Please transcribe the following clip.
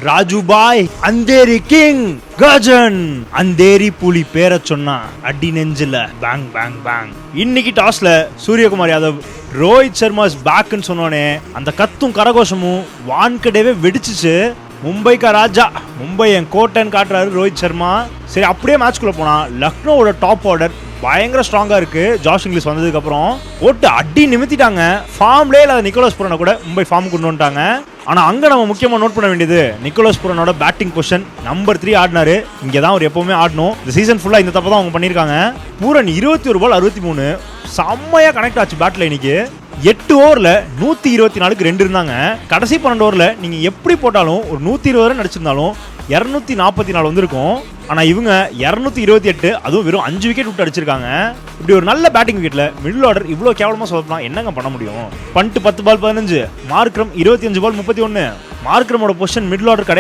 Rajubhai Andheri king Gajan Andheri புலி பேரை சொன்னா அடி நெஞ்சில பேங் பேங் பேங். இன்னைக்கு டாஸ்ல சூரியகுமார் யாதவ் ரோஹித் சர்மாஸ் பேக்னு சொன்னோனே அந்த கத்தும் கரகோஷமும் வான்கடவே வெடிச்சிச்சு. மும்பைக்கா ராஜா, மும்பை என் கோட்டைன்னு காட்டுறாரு ரோஹித் சர்மா. சரி, அப்படியே மேட்ச்குள்ள போனா லக்னோவோட டாப் ஆர்டர் பயங்கர ஸ்ட்ராங்கா இருக்கு. ஜாஷ் இங்கிலீஷ் வந்ததுக்கு அப்புறம் போட்டு அடி நிமித்திட்டாங்க. ஃபார்ம்லே இல்லாத நிக்கோலஸ் புரனை கூட மும்பை ஃபார்ம் கொண்டு வந்துட்டாங்க. ஆனா அங்க நம்ம முக்கியமா நோட் பண்ண வேண்டியது நிக்கோலஸ் புரனோட பேட்டிங் பொசிஷன். நம்பர் 3 ஆடினாரு. இங்கதான் அவர் எப்பவுமே ஆடணும். இந்த சீசன் ஃபுல்லா இந்த தப்பு தான் அவங்க பண்ணிருக்காங்க. பூரன் 21 பால் 63 செம்மையா கனெக்ட் ஆச்சு பேட்ல. இன்னைக்கு 8 ஓவர்ல 124க்கு 2 இருந்தாங்க. கடைசி 12 ஓவர்ல நீங்க எப்படி போட்டாலும் ஒரு 120 ரன் அடிச்சிருந்தாலும் 244 வந்திருக்கும். ஆனா இவங்க 228, அதுவும் வெறும் 5 விக்கெட் விட்டு அடிச்சிருக்காங்க. இப்படி ஒரு நல்ல பேட்டிங் விக்கெட்ல மிடில் ஆர்டர் இவ்வளவு கேவலமா சொல்லலாம் என்னங்க பண்ண முடியும்? பண்ட் 10 பால் 15, மார்க்ரம் 25 பால் 31. மார்க்ரமோட பொசிஷன் மிடில் ஆர்டர் கிடையாது.